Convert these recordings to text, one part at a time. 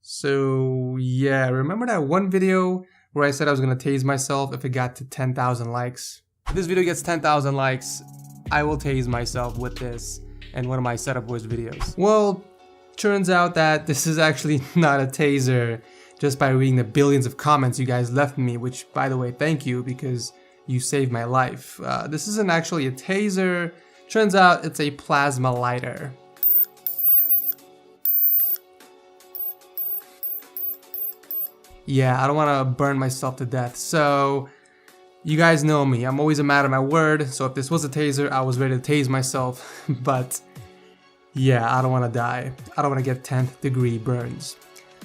So yeah, remember that one video where I said I was gonna tase myself if it got to 10,000 likes? If this video gets 10,000 likes, I will tase myself with this in one of my setup wars videos. Well, turns out that this is actually not a taser, just by reading the billions of comments you guys left me, which by the way, thank you, because you saved my life. This isn't actually a taser. Turns out it's a plasma lighter. Yeah, I don't want to burn myself to death. So, you guys know me. I'm always a man of my word. So if this was a taser, I was ready to tase myself. But yeah, I don't want to die. I don't want to get 10th degree burns.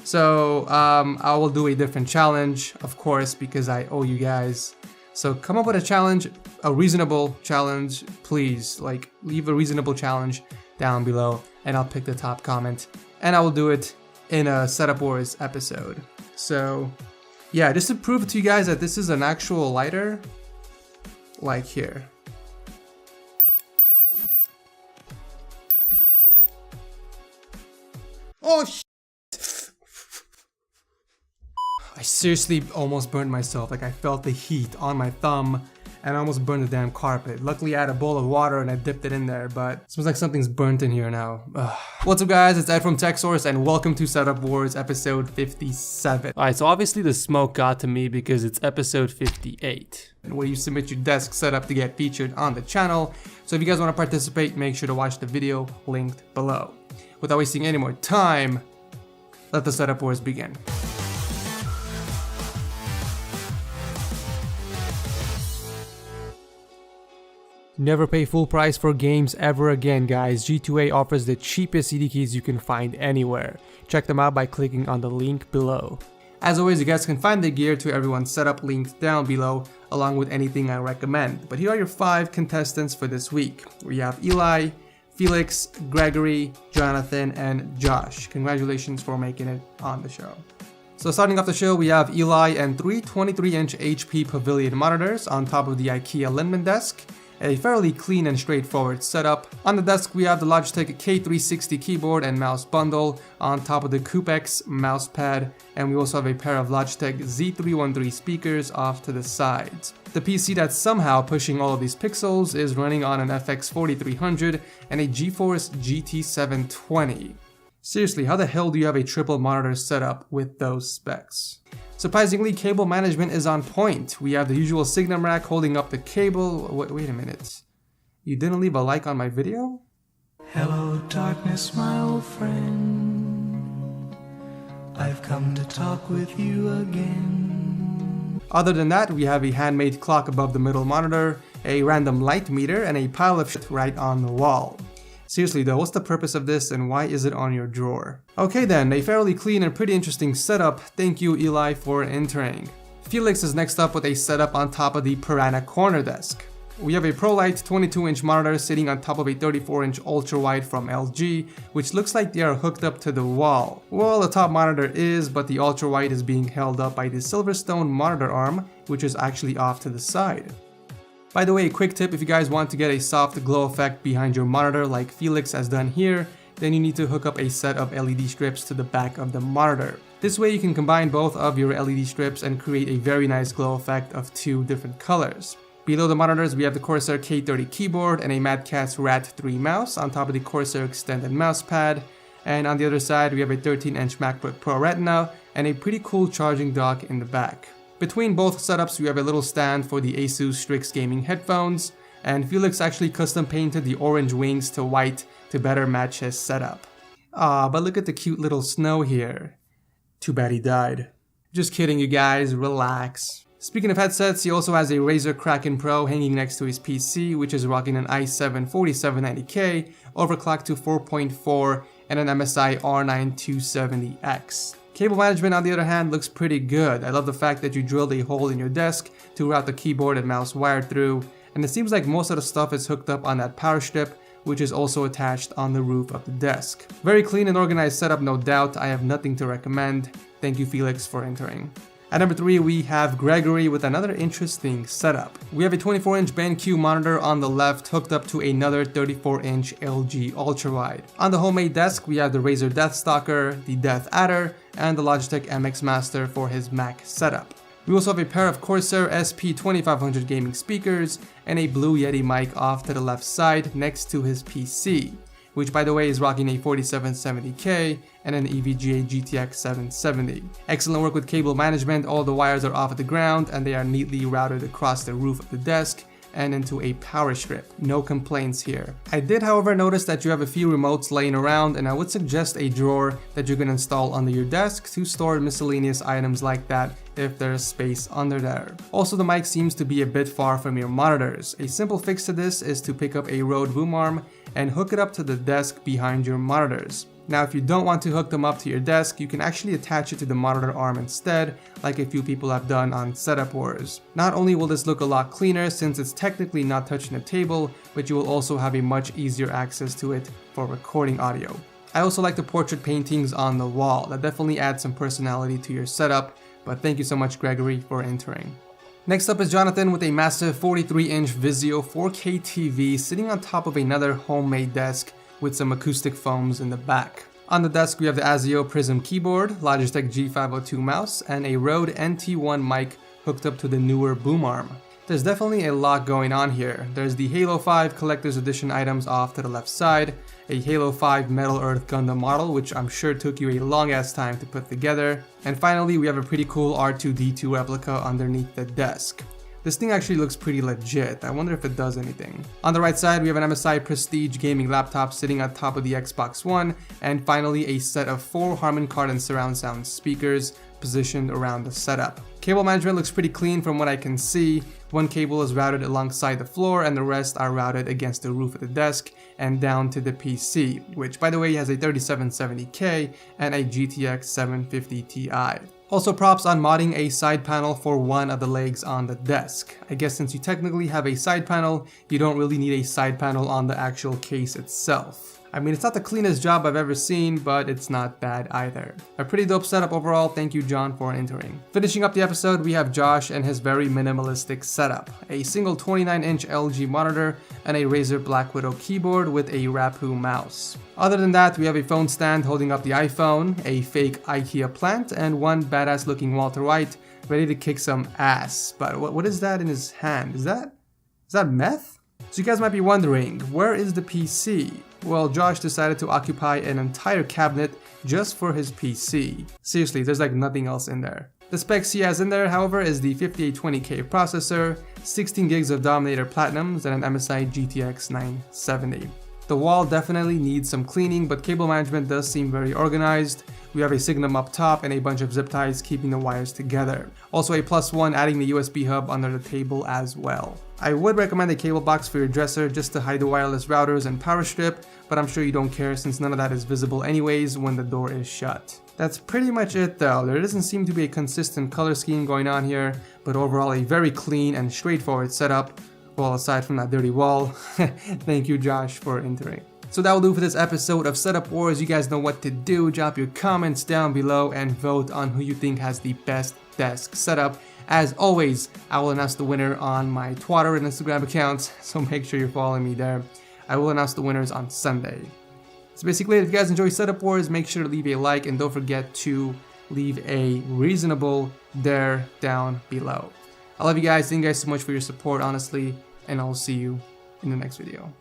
So I will do a different challenge, of course, because I owe you guys. So come up with a challenge, a reasonable challenge, please. Like, leave a reasonable challenge down below, and I'll pick the top comment, and I will do it in a Setup Wars episode. So yeah, just to prove to you guys that this is an actual lighter, like here. Oh shit! I seriously almost burned myself. Like, I felt the heat on my thumb and I almost burned the damn carpet. Luckily I had a bowl of water and I dipped it in there, but it smells like something's burnt in here now. Ugh. What's up guys, it's Ed from TechSource and welcome to Setup Wars episode 57. Alright, so obviously the smoke got to me because it's episode 58. And where you submit your desk setup to get featured on the channel. So if you guys want to participate, make sure to watch the video linked below. Without wasting any more time, let the Setup Wars begin. Never pay full price for games ever again, guys. G2A offers the cheapest CD keys you can find anywhere. Check them out by clicking on the link below. As always, you guys can find the gear to everyone's setup linked down below, along with anything I recommend. But here are your 5 contestants for this week. We have Eli, Felix, Gregory, Jonathan, and Josh. Congratulations for making it on the show. So starting off the show, we have Eli and 3 23-inch HP Pavilion monitors on top of the IKEA Lindemann desk. A fairly clean and straightforward setup. On the desk we have the Logitech K360 keyboard and mouse bundle on top of the CoopX mouse pad, and we also have a pair of Logitech Z313 speakers off to the sides. The PC that's somehow pushing all of these pixels is running on an FX 4300 and a GeForce GT 720. Seriously, how the hell do you have a triple monitor setup with those specs? Surprisingly, cable management is on point. We have the usual Signum rack holding up the cable. Wait a minute. You didn't leave a like on my video? Hello darkness, my old friend. I've come to talk with you again. Other than that, we have a handmade clock above the middle monitor, a random light meter, and a pile of shit right on the wall. Seriously though, what's the purpose of this and why is it on your drawer? Okay then, a fairly clean and pretty interesting setup. Thank you Eli for entering. Felix is next up with a setup on top of the Piranha corner desk. We have a ProLight 22-inch monitor sitting on top of a 34-inch ultra-wide from LG, which looks like they are hooked up to the wall. Well, the top monitor is, but the ultra-wide is being held up by the Silverstone monitor arm, which is actually off to the side. By the way, a quick tip, if you guys want to get a soft glow effect behind your monitor like Felix has done here, then you need to hook up a set of LED strips to the back of the monitor. This way you can combine both of your LED strips and create a very nice glow effect of 2 different colors. Below the monitors we have the Corsair K30 keyboard and a Mad Catz Rat 3 mouse on top of the Corsair extended mouse pad. And on the other side we have a 13-inch MacBook Pro Retina and a pretty cool charging dock in the back. Between both setups we have a little stand for the Asus Strix gaming headphones, and Felix actually custom painted the orange wings to white to better match his setup. Ah, but look at the cute little snow here. Too bad he died. Just kidding you guys, relax. Speaking of headsets, he also has a Razer Kraken Pro hanging next to his PC, which is rocking an i7 4790K, overclocked to 4.4 and an MSI R9 270X. Cable management on the other hand looks pretty good. I love the fact that you drilled a hole in your desk to route the keyboard and mouse wire through, and it seems like most of the stuff is hooked up on that power strip, which is also attached on the roof of the desk. Very clean and organized setup, no doubt. I have nothing to recommend. Thank you Felix for entering. At number 3, we have Gregory with another interesting setup. We have a 24-inch BenQ monitor on the left hooked up to another 34-inch LG ultrawide. On the homemade desk, we have the Razer Deathstalker, the Death Adder, and the Logitech MX Master for his Mac setup. We also have a pair of Corsair SP2500 gaming speakers and a Blue Yeti mic off to the left side next to his PC, which by the way is rocking a 4770K and an EVGA GTX 770. Excellent work with cable management, all the wires are off at the ground and they are neatly routed across the roof of the desk and into a power strip. No complaints here. I did however notice that you have a few remotes laying around, and I would suggest a drawer that you can install under your desk to store miscellaneous items like that if there's space under there. Also, the mic seems to be a bit far from your monitors. A simple fix to this is to pick up a Rode boom arm and hook it up to the desk behind your monitors. Now, if you don't want to hook them up to your desk, you can actually attach it to the monitor arm instead, like a few people have done on Setup Wars. Not only will this look a lot cleaner since it's technically not touching the table, but you will also have a much easier access to it for recording audio. I also like the portrait paintings on the wall. That definitely adds some personality to your setup, but thank you so much, Gregory, for entering. Next up is Jonathan with a massive 43-inch Vizio 4K TV sitting on top of another homemade desk with some acoustic foams in the back. On the desk, we have the ASIO Prism keyboard, Logitech G502 mouse, and a Rode NT1 mic hooked up to the newer boom arm. There's definitely a lot going on here. There's the Halo 5 Collector's Edition items off to the left side, a Halo 5 Metal Earth Gundam model, which I'm sure took you a long ass time to put together, and finally we have a pretty cool R2-D2 replica underneath the desk. This thing actually looks pretty legit. I wonder if it does anything. On the right side, we have an MSI Prestige gaming laptop sitting on top of the Xbox One, and finally a set of 4 Harman Kardon surround sound speakers positioned around the setup. Cable management looks pretty clean from what I can see. One cable is routed alongside the floor and the rest are routed against the roof of the desk and down to the PC, which by the way has a 3770K and a GTX 750 Ti. Also props on modding a side panel for one of the legs on the desk. I guess since you technically have a side panel, you don't really need a side panel on the actual case itself. I mean, it's not the cleanest job I've ever seen, but it's not bad either. A pretty dope setup overall. Thank you, John, for entering. Finishing up the episode, we have Josh and his very minimalistic setup. A single 29-inch LG monitor and a Razer Black Widow keyboard with a Rapu mouse. Other than that, we have a phone stand holding up the iPhone, a fake IKEA plant, and one badass looking Walter White ready to kick some ass. But what is that in his hand? Is that meth? So you guys might be wondering, where is the PC? Well, Josh decided to occupy an entire cabinet just for his PC. Seriously, there's like nothing else in there. The specs he has in there, however, is the 5820K processor, 16 gigs of Dominator Platinums, and an MSI GTX 970. The wall definitely needs some cleaning, but cable management does seem very organized. We have a Signum up top and a bunch of zip ties keeping the wires together. Also a +1 adding the USB hub under the table as well. I would recommend a cable box for your dresser just to hide the wireless routers and power strip, but I'm sure you don't care since none of that is visible anyways when the door is shut. That's pretty much it though. There doesn't seem to be a consistent color scheme going on here, but overall a very clean and straightforward setup. Well, aside from that dirty wall. Thank you, Josh, for entering. So that will do for this episode of Setup Wars. You guys know what to do. Drop your comments down below and vote on who you think has the best desk setup. As always, I will announce the winner on my Twitter and Instagram accounts, so make sure you're following me there. I will announce the winners on Sunday. So basically, if you guys enjoy Setup Wars, make sure to leave a like and don't forget to leave a reasonable there down below. I love you guys. Thank you guys so much for your support, honestly, and I'll see you in the next video.